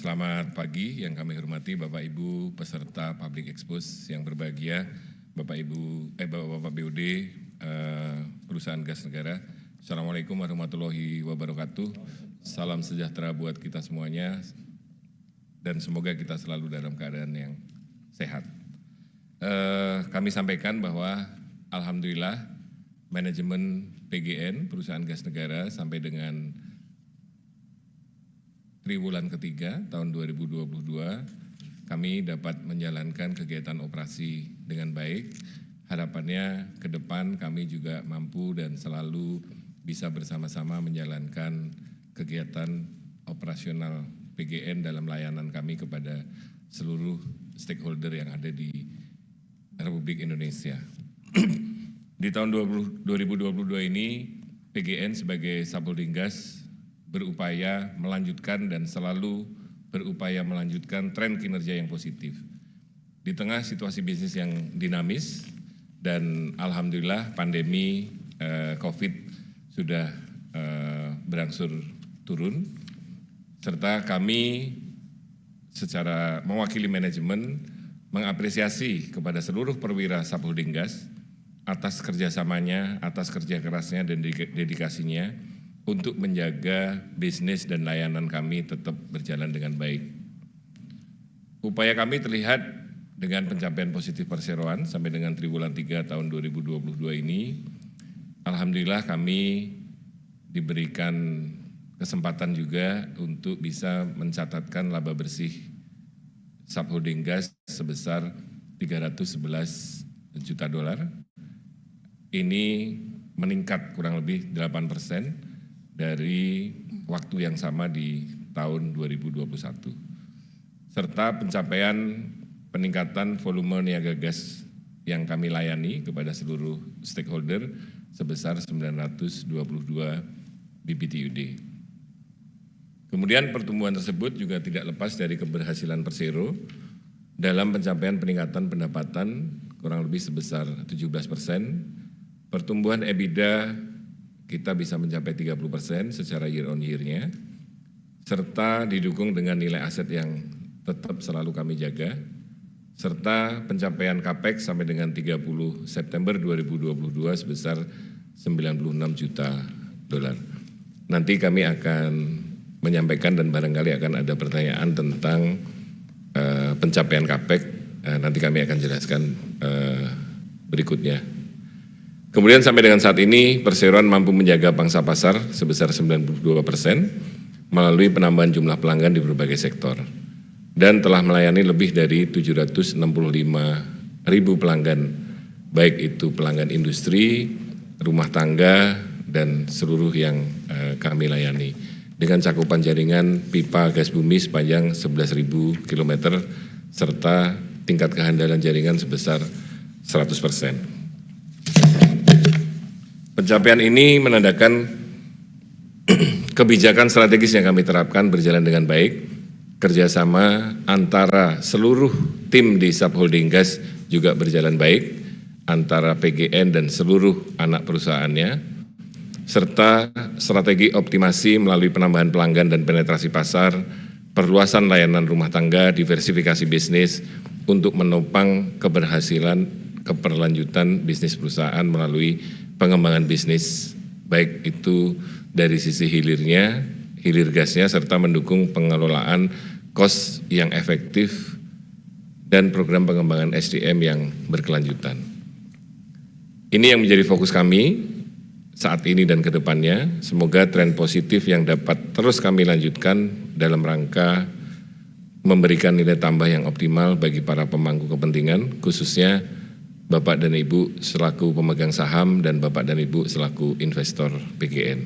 Selamat pagi yang kami hormati Bapak Ibu peserta Public Expose yang berbahagia, Bapak-Bapak BUD Perusahaan Gas Negara. Assalamualaikum warahmatullahi wabarakatuh. Salam sejahtera buat kita semuanya dan semoga kita selalu dalam keadaan yang sehat. Kami sampaikan bahwa alhamdulillah manajemen PGN Perusahaan Gas Negara sampai dengan triwulan ketiga tahun 2022 kami dapat menjalankan kegiatan operasi dengan baik. Harapannya ke depan kami juga mampu dan selalu bisa bersama-sama menjalankan kegiatan operasional PGN dalam layanan kami kepada seluruh stakeholder yang ada di Republik Indonesia. Di tahun 2022 ini PGN sebagai subholding gas berupaya melanjutkan dan selalu berupaya melanjutkan tren kinerja yang positif. Di tengah situasi bisnis yang dinamis dan alhamdulillah pandemi COVID sudah berangsur turun, serta kami secara mewakili manajemen mengapresiasi kepada seluruh perwira subholding gas atas kerjasamanya, atas kerja kerasnya dan dedikasinya untuk menjaga bisnis dan layanan kami tetap berjalan dengan baik. Upaya kami terlihat dengan pencapaian positif perseroan sampai dengan triwulan 3 tahun 2022 ini. Alhamdulillah kami diberikan kesempatan juga untuk bisa mencatatkan laba bersih subholding gas sebesar $311 juta. Ini meningkat kurang lebih 8% dari waktu yang sama di tahun 2021. Serta pencapaian peningkatan volume niaga gas yang kami layani kepada seluruh stakeholder sebesar 922 BPTUD. Kemudian pertumbuhan tersebut juga tidak lepas dari keberhasilan Persero dalam pencapaian peningkatan pendapatan kurang lebih sebesar 17%, pertumbuhan EBITDA kita bisa mencapai 30% secara year on year-nya, serta didukung dengan nilai aset yang tetap selalu kami jaga, serta pencapaian CAPEX sampai dengan 30 September 2022 sebesar $96 juta. Nanti kami akan menyampaikan dan barangkali akan ada pertanyaan tentang pencapaian CAPEX, nanti kami akan jelaskan berikutnya. Kemudian sampai dengan saat ini perseroan mampu menjaga pangsa pasar sebesar 92% melalui penambahan jumlah pelanggan di berbagai sektor dan telah melayani lebih dari 765.000 pelanggan, baik itu pelanggan industri, rumah tangga, dan seluruh yang kami layani dengan cakupan jaringan pipa gas bumi sepanjang 11.000 km serta tingkat kehandalan jaringan sebesar 100%. Pencapaian ini menandakan kebijakan strategis yang kami terapkan berjalan dengan baik, kerjasama antara seluruh tim di subholding gas juga berjalan baik, antara PGN dan seluruh anak perusahaannya, serta strategi optimasi melalui penambahan pelanggan dan penetrasi pasar, perluasan layanan rumah tangga, diversifikasi bisnis untuk menopang keberlanjutan bisnis perusahaan melalui pengembangan bisnis, baik itu dari sisi hilir gasnya, serta mendukung pengelolaan kos yang efektif dan program pengembangan SDM yang berkelanjutan. Ini yang menjadi fokus kami saat ini dan ke depannya. Semoga tren positif yang dapat terus kami lanjutkan dalam rangka memberikan nilai tambah yang optimal bagi para pemangku kepentingan, khususnya Bapak dan Ibu selaku pemegang saham dan Bapak dan Ibu selaku investor PGN.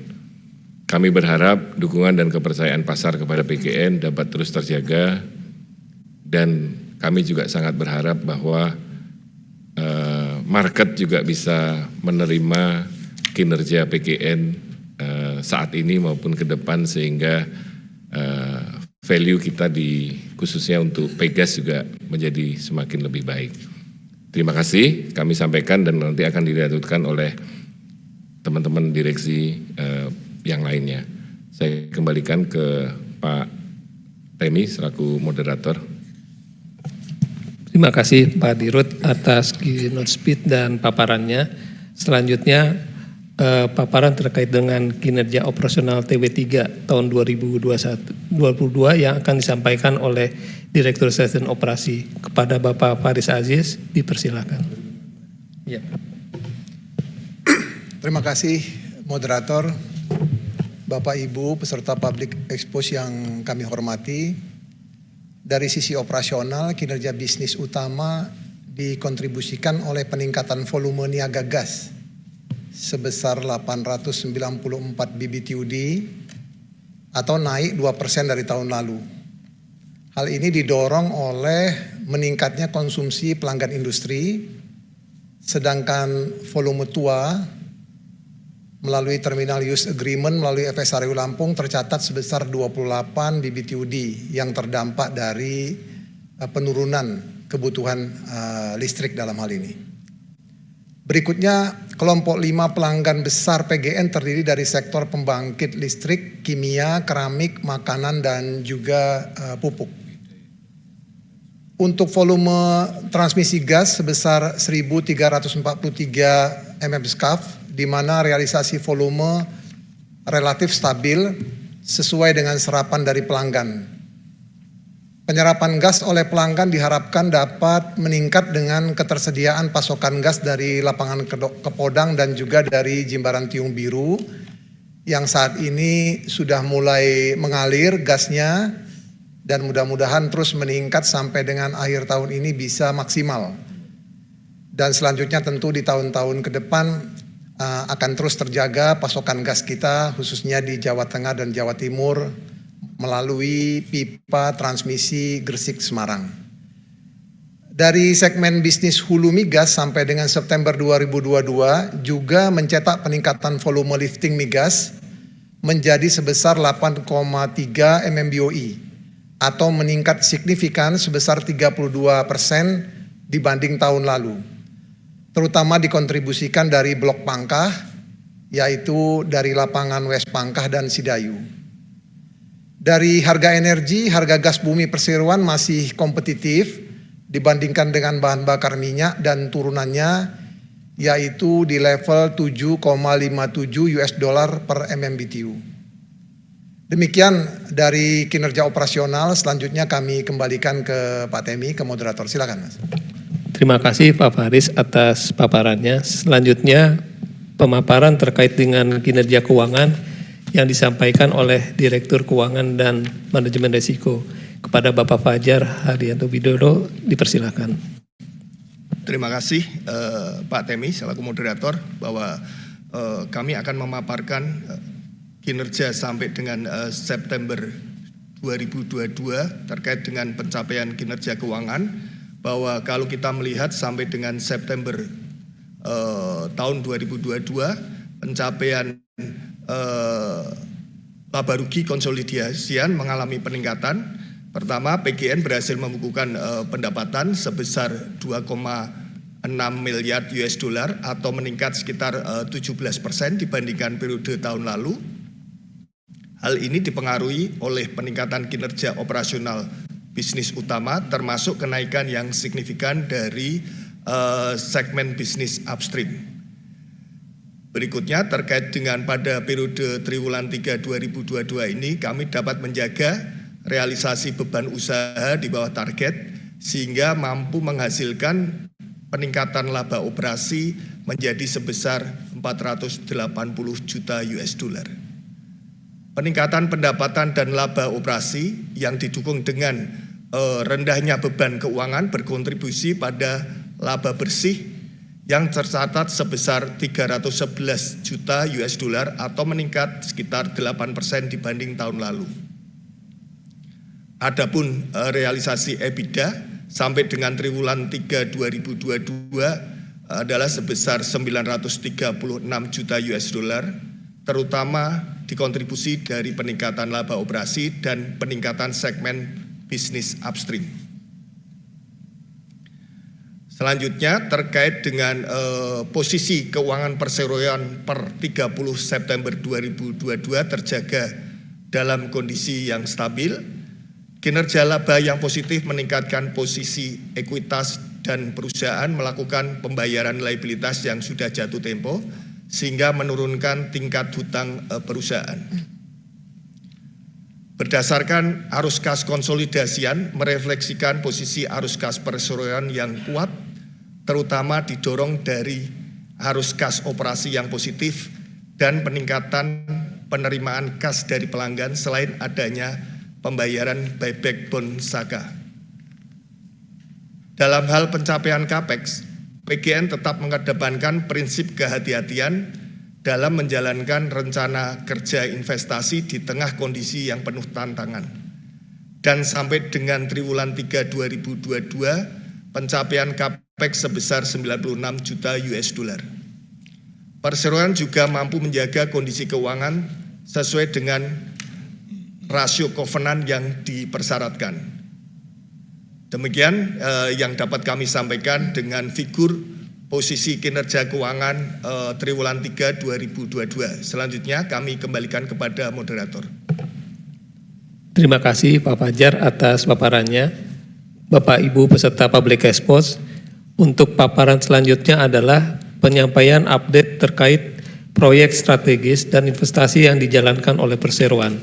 Kami berharap dukungan dan kepercayaan pasar kepada PGN dapat terus terjaga dan kami juga sangat berharap bahwa market juga bisa menerima kinerja PGN saat ini maupun ke depan sehingga value kita khususnya untuk Pegas juga menjadi semakin lebih baik. Terima kasih kami sampaikan dan nanti akan dilanjutkan oleh teman-teman direksi yang lainnya. Saya kembalikan ke Pak Temi selaku moderator. Terima kasih Pak Dirut atas keynote speech dan paparannya. Selanjutnya paparan terkait dengan kinerja operasional TW3 tahun 2022 yang akan disampaikan oleh Direktur Sales dan Operasi. Kepada Bapak Faris Aziz, dipersilakan. Ya. Terima kasih moderator, Bapak Ibu peserta public expose yang kami hormati. Dari sisi operasional, kinerja bisnis utama dikontribusikan oleh peningkatan volume niaga gas sebesar 894 BBTUD atau naik 2% dari tahun lalu. Hal ini didorong oleh meningkatnya konsumsi pelanggan industri, sedangkan volume tua melalui Terminal Use Agreement melalui FSRU Lampung tercatat sebesar 28 BBTUD yang terdampak dari penurunan kebutuhan listrik dalam hal ini. Berikutnya, kelompok 5 pelanggan besar PGN terdiri dari sektor pembangkit listrik, kimia, keramik, makanan, dan juga pupuk. Untuk volume transmisi gas sebesar 1.343 mmSCF, di mana realisasi volume relatif stabil sesuai dengan serapan dari pelanggan. Penyerapan gas oleh pelanggan diharapkan dapat meningkat dengan ketersediaan pasokan gas dari lapangan Kepodang dan juga dari Jimbaran Tiung Biru yang saat ini sudah mulai mengalir gasnya dan mudah-mudahan terus meningkat sampai dengan akhir tahun ini bisa maksimal. Dan selanjutnya tentu di tahun-tahun ke depan akan terus terjaga pasokan gas kita khususnya di Jawa Tengah dan Jawa Timur melalui pipa transmisi Gresik-Semarang. Dari segmen bisnis hulu migas sampai dengan September 2022 juga mencetak peningkatan volume lifting migas menjadi sebesar 8,3 MMBOE atau meningkat signifikan sebesar 32% dibanding tahun lalu. Terutama dikontribusikan dari Blok Pangkah, yaitu dari lapangan West Pangkah dan Sidayu. Dari harga energi, harga gas bumi perseroan masih kompetitif dibandingkan dengan bahan bakar minyak dan turunannya, yaitu di level 7,57 US dollar per MMBTU. Demikian dari kinerja operasional, selanjutnya kami kembalikan ke Pak Temi, ke moderator. Silakan Mas. Terima kasih Pak Faris atas paparannya. Selanjutnya pemaparan terkait dengan kinerja keuangan yang disampaikan oleh Direktur Keuangan dan Manajemen Risiko. Kepada Bapak Fajar Haryanto Widodo, dipersilakan. Terima kasih Pak Temi selaku moderator bahwa kami akan memaparkan kinerja sampai dengan September 2022 terkait dengan pencapaian kinerja keuangan. Bahwa kalau kita melihat sampai dengan September tahun 2022 pencapaian laba rugi konsolidasian mengalami peningkatan. Pertama, PGN berhasil membukukan pendapatan sebesar 2,6 miliar US dollar atau meningkat sekitar 17% dibandingkan periode tahun lalu. Hal ini dipengaruhi oleh peningkatan kinerja operasional bisnis utama termasuk kenaikan yang signifikan dari segmen bisnis upstream. Berikutnya terkait dengan pada periode triwulan 3 2022 ini kami dapat menjaga realisasi beban usaha di bawah target sehingga mampu menghasilkan peningkatan laba operasi menjadi sebesar 480 juta US dollar. Peningkatan pendapatan dan laba operasi yang didukung dengan rendahnya beban keuangan berkontribusi pada laba bersih yang tercatat sebesar 311 juta US dollar atau meningkat sekitar 8% dibanding tahun lalu. Adapun realisasi EBITDA sampai dengan triwulan 3 2022 adalah sebesar 936 juta US dollar, terutama dikontribusi dari peningkatan laba operasi dan peningkatan segmen bisnis upstream. Selanjutnya terkait dengan posisi keuangan perseroan per 30 September 2022 terjaga dalam kondisi yang stabil Kinerja laba yang positif meningkatkan posisi ekuitas dan perusahaan melakukan pembayaran liabilitas yang sudah jatuh tempo sehingga menurunkan tingkat hutang perusahaan. Berdasarkan arus kas konsolidasian merefleksikan posisi arus kas perseroan yang kuat, terutama didorong dari arus kas operasi yang positif dan peningkatan penerimaan kas dari pelanggan selain adanya pembayaran buyback bond Saka. Dalam hal pencapaian CAPEX, PGN tetap mengedepankan prinsip kehati-hatian dalam menjalankan rencana kerja investasi di tengah kondisi yang penuh tantangan. Dan sampai dengan triwulan 3 2022, pencapaian CAPEX sebesar 96 juta US$. Perseroan juga mampu menjaga kondisi keuangan sesuai dengan rasio kovenan yang dipersyaratkan. Demikian yang dapat kami sampaikan dengan figur posisi kinerja keuangan triwulan 3 2022. Selanjutnya kami kembalikan kepada moderator. Terima kasih Pak Fajar atas paparannya. Bapak Ibu peserta Public Expose, untuk paparan selanjutnya adalah penyampaian update terkait proyek strategis dan investasi yang dijalankan oleh perseroan.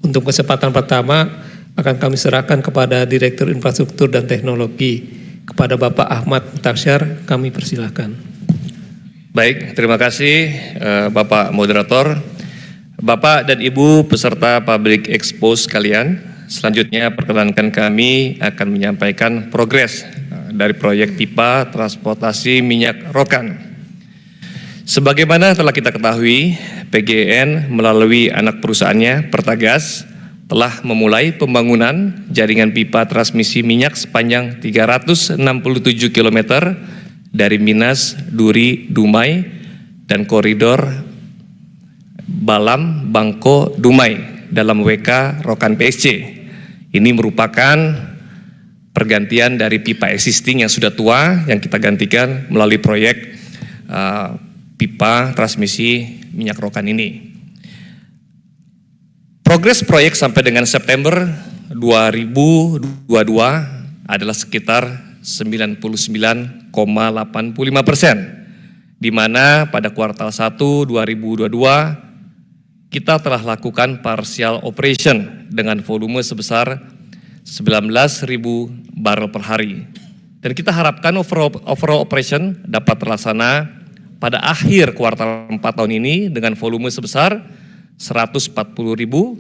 Untuk kesempatan pertama akan kami serahkan kepada Direktur Infrastruktur dan Teknologi, kepada Bapak Ahmad Mutasyar, kami persilahkan. Baik, terima kasih Bapak Moderator, Bapak dan Ibu peserta Public Expose sekalian. Selanjutnya perkenankan kami akan menyampaikan progres dari proyek pipa transportasi minyak Rokan. Sebagaimana telah kita ketahui, PGN melalui anak perusahaannya Pertagas telah memulai pembangunan jaringan pipa transmisi minyak sepanjang 367 km dari Minas, Duri, Dumai, dan koridor Balam, Bangko, Dumai dalam WK Rokan PSC. Ini merupakan pergantian dari pipa existing yang sudah tua yang kita gantikan melalui proyek pipa transmisi minyak Rokan ini. Progres proyek sampai dengan September 2022 adalah sekitar 99,85%, di mana pada kuartal 1 2022 kita telah lakukan partial operation dengan volume sebesar 19.000 barrel per hari. Dan kita harapkan overall operation dapat terlaksana pada akhir kuartal 4 tahun ini dengan volume sebesar 140.000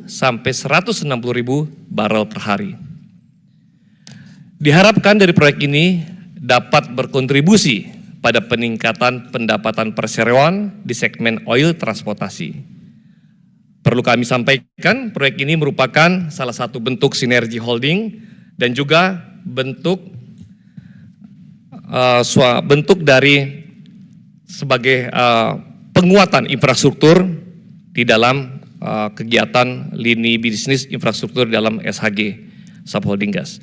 sampai 160.000 barrel per hari. Diharapkan dari proyek ini dapat berkontribusi pada peningkatan pendapatan perseroan di segmen oil transportasi. Perlu kami sampaikan, proyek ini merupakan salah satu bentuk sinergi holding dan juga bentuk dari sebagai penguatan infrastruktur di dalam kegiatan lini bisnis infrastruktur dalam SHG Subholding Gas.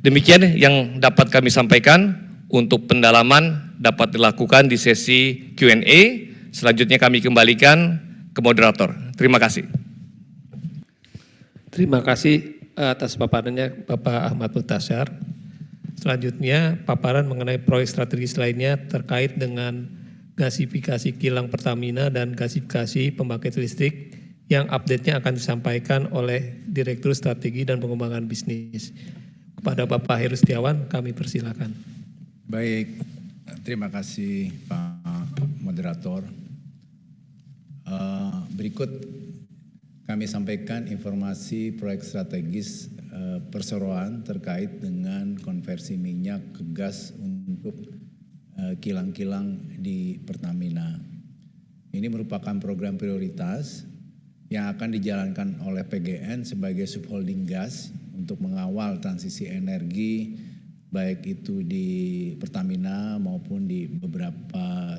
Demikian yang dapat kami sampaikan. Untuk pendalaman dapat dilakukan di sesi Q&A. Selanjutnya kami kembalikan ke moderator. Terima kasih. Terima kasih atas paparannya Bapak Ahmad Mutasyar. Selanjutnya paparan mengenai proyek strategis lainnya terkait dengan gasifikasi kilang Pertamina dan gasifikasi pembangkit listrik yang update-nya akan disampaikan oleh Direktur Strategi dan Pengembangan Bisnis. Kepada Bapak Heru Setiawan, kami persilakan. Baik, terima kasih Pak Moderator. Berikut kami sampaikan informasi proyek strategis perseroan terkait dengan konversi minyak ke gas untuk kilang-kilang di Pertamina. Ini merupakan program prioritas yang akan dijalankan oleh PGN sebagai subholding gas untuk mengawal transisi energi baik itu di Pertamina maupun di beberapa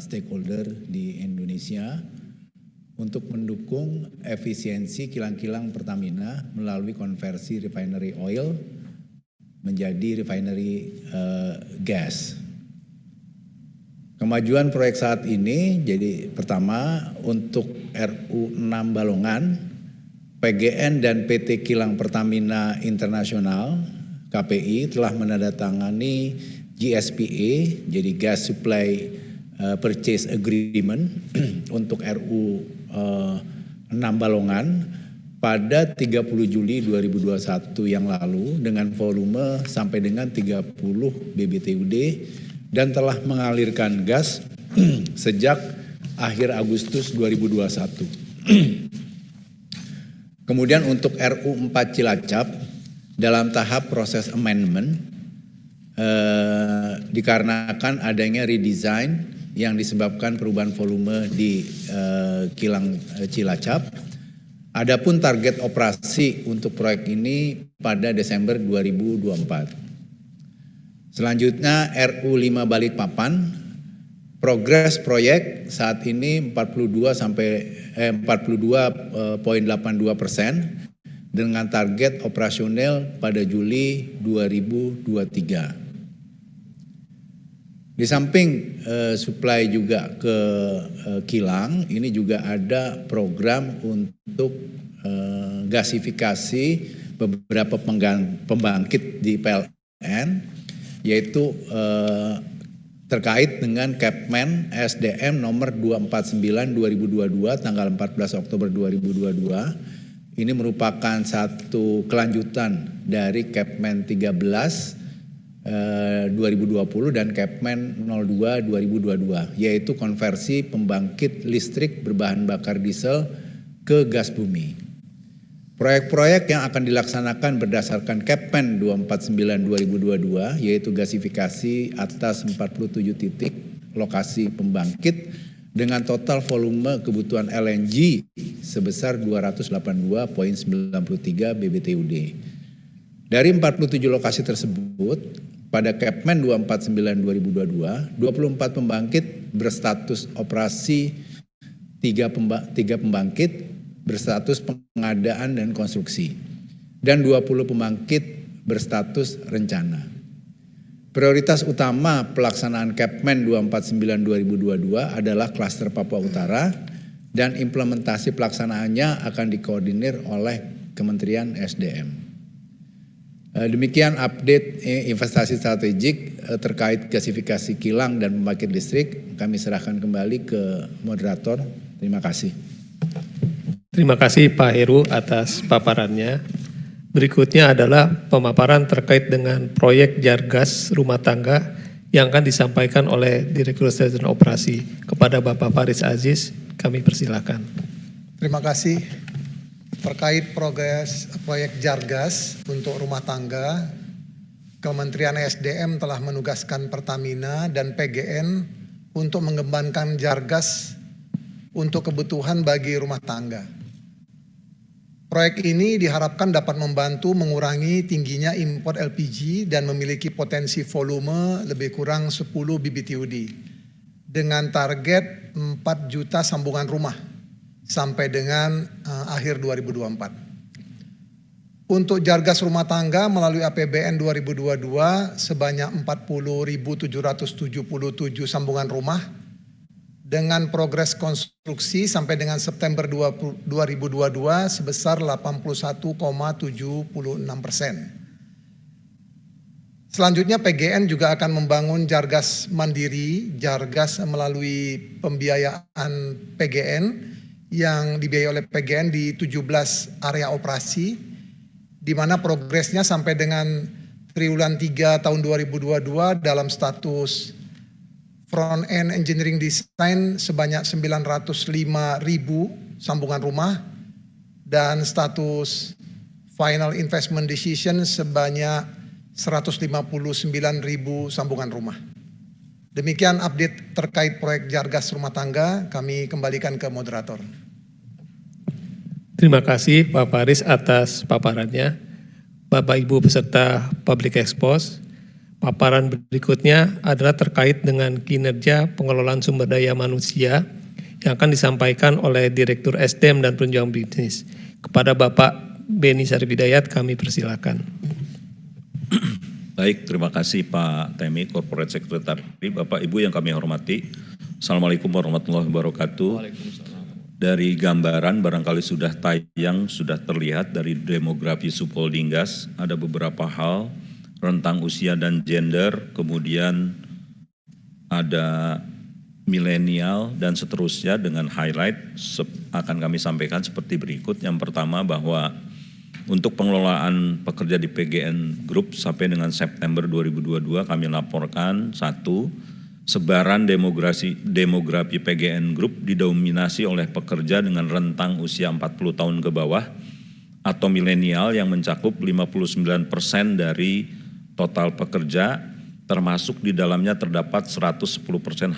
stakeholder di Indonesia untuk mendukung efisiensi kilang-kilang Pertamina melalui konversi refinery oil menjadi refinery gas. Kemajuan proyek saat ini jadi pertama untuk RU 6 Balongan PGN dan PT Kilang Pertamina Internasional KPI telah menandatangani GSPA, jadi Gas Supply Purchase Agreement untuk RU 6 Balongan pada 30 Juli 2021 yang lalu dengan volume sampai dengan 30 BBTUD dan telah mengalirkan gas sejak akhir Agustus 2021. Kemudian untuk RU 4 Cilacap dalam tahap proses amendment dikarenakan adanya redesign yang disebabkan perubahan volume di kilang Cilacap. Adapun target operasi untuk proyek ini pada Desember 2024. Selanjutnya RU 5 Balikpapan, progres proyek saat ini 42,82% dengan target operasional pada Juli 2023. Di samping supply juga ke kilang, ini juga ada program untuk gasifikasi beberapa pembangkit di PLN, yaitu terkait dengan Kepmen SDM nomor 249/2022 tanggal 14 Oktober 2022. Ini merupakan satu kelanjutan dari Kepmen 13 2020 dan Kepmen 02 2022, yaitu konversi pembangkit listrik berbahan bakar diesel ke gas bumi. Proyek-proyek yang akan dilaksanakan berdasarkan Kepmen 249 2022, yaitu gasifikasi atas 47 titik lokasi pembangkit dengan total volume kebutuhan LNG sebesar 282,93 BBTUD. Dari 47 lokasi tersebut, pada Kepmen 249 2022, 24 pembangkit berstatus operasi, 3 pembangkit berstatus pengadaan dan konstruksi, dan 20 pembangkit berstatus rencana. Prioritas utama pelaksanaan Kepmen 249 2022 adalah klaster Papua Utara dan implementasi pelaksanaannya akan dikoordinir oleh Kementerian SDM. Demikian update investasi strategik terkait gasifikasi kilang dan pembangkit listrik. Kami serahkan kembali ke moderator. Terima kasih. Terima kasih Pak Heru atas paparannya. Berikutnya adalah pemaparan terkait dengan proyek Jargas rumah tangga yang akan disampaikan oleh Direktur Stasiun Operasi kepada Bapak Faris Aziz. Kami persilakan. Terima kasih. Terkait progres proyek Jargas untuk rumah tangga, Kementerian SDM telah menugaskan Pertamina dan PGN untuk mengembangkan Jargas untuk kebutuhan bagi rumah tangga. Proyek ini diharapkan dapat membantu mengurangi tingginya impor LPG dan memiliki potensi volume lebih kurang 10 BBTUD dengan target 4 juta sambungan rumah sampai dengan akhir 2024. Untuk Jargas rumah tangga melalui APBN 2022 sebanyak 40.777 sambungan rumah dengan progres konstruksi sampai dengan September 2022 sebesar 81,76%. Selanjutnya PGN juga akan membangun Jargas mandiri, Jargas melalui pembiayaan PGN yang dibiayai oleh PGN di 17 area operasi, di mana progresnya sampai dengan triwulan 3 tahun 2022 dalam status front end engineering design sebanyak 905.000 sambungan rumah dan status final investment decision sebanyak 159.000 sambungan rumah. Demikian update terkait proyek Jargas rumah tangga. Kami kembalikan ke moderator. Terima kasih Pak Faris atas paparannya. Bapak Ibu peserta Public Expose, paparan berikutnya adalah terkait dengan kinerja pengelolaan sumber daya manusia yang akan disampaikan oleh Direktur SDM dan Penunjang Bisnis. Kepada Bapak Beni Sarbidayat kami persilakan. Baik, terima kasih Pak Temi, Corporate Secretary, Bapak Ibu yang kami hormati. Assalamualaikum warahmatullahi wabarakatuh. Dari gambaran barangkali sudah tayang, sudah terlihat dari demografi subholding gas, ada beberapa hal, rentang usia dan gender, kemudian ada milenial dan seterusnya dengan highlight akan kami sampaikan seperti berikut. Yang pertama bahwa untuk pengelolaan pekerja di PGN Group sampai dengan September 2022 kami laporkan satu, sebaran demografi PGN Group didominasi oleh pekerja dengan rentang usia 40 tahun ke bawah atau milenial yang mencakup 59% dari total pekerja, termasuk di dalamnya terdapat 110%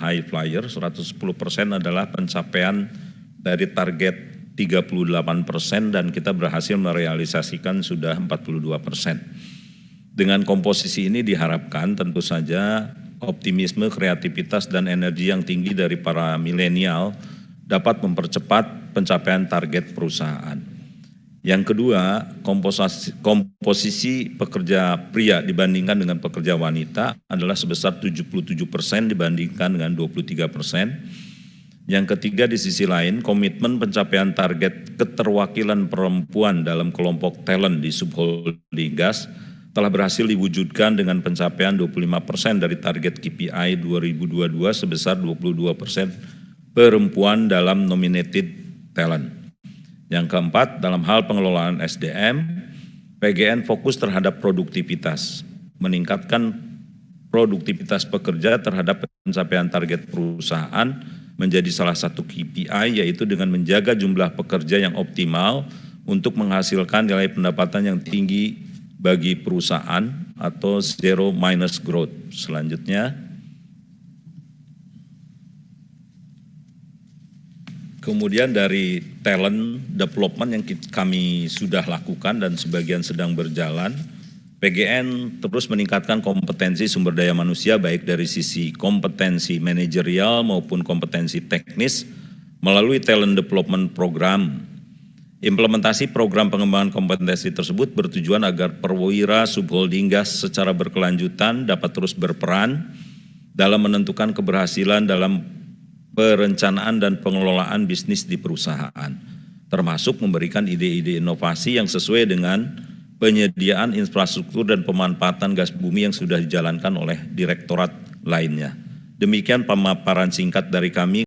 high flyer, 110% adalah pencapaian dari target 38% dan kita berhasil merealisasikan sudah 42%. Dengan komposisi ini diharapkan tentu saja optimisme, kreativitas, dan energi yang tinggi dari para milenial dapat mempercepat pencapaian target perusahaan. Yang kedua, komposisi pekerja pria dibandingkan dengan pekerja wanita adalah sebesar 77% dibandingkan dengan 23%. Yang ketiga, di sisi lain, komitmen pencapaian target keterwakilan perempuan dalam kelompok talent di subholding gas telah berhasil diwujudkan dengan pencapaian 25% dari target KPI 2022 sebesar 22% perempuan dalam nominated talent. Yang keempat, dalam hal pengelolaan SDM, PGN fokus terhadap produktivitas, meningkatkan produktivitas pekerja terhadap pencapaian target perusahaan menjadi salah satu KPI, yaitu dengan menjaga jumlah pekerja yang optimal untuk menghasilkan nilai pendapatan yang tinggi bagi perusahaan atau zero minus growth. Selanjutnya, kemudian dari talent development yang kami sudah lakukan dan sebagian sedang berjalan, PGN terus meningkatkan kompetensi sumber daya manusia baik dari sisi kompetensi manajerial maupun kompetensi teknis melalui talent development program. Implementasi program pengembangan kompetensi tersebut bertujuan agar perwira subholding gas secara berkelanjutan dapat terus berperan dalam menentukan keberhasilan dalam perencanaan dan pengelolaan bisnis di perusahaan, termasuk memberikan ide-ide inovasi yang sesuai dengan penyediaan infrastruktur dan pemanfaatan gas bumi yang sudah dijalankan oleh direktorat lainnya. Demikian pemaparan singkat dari kami.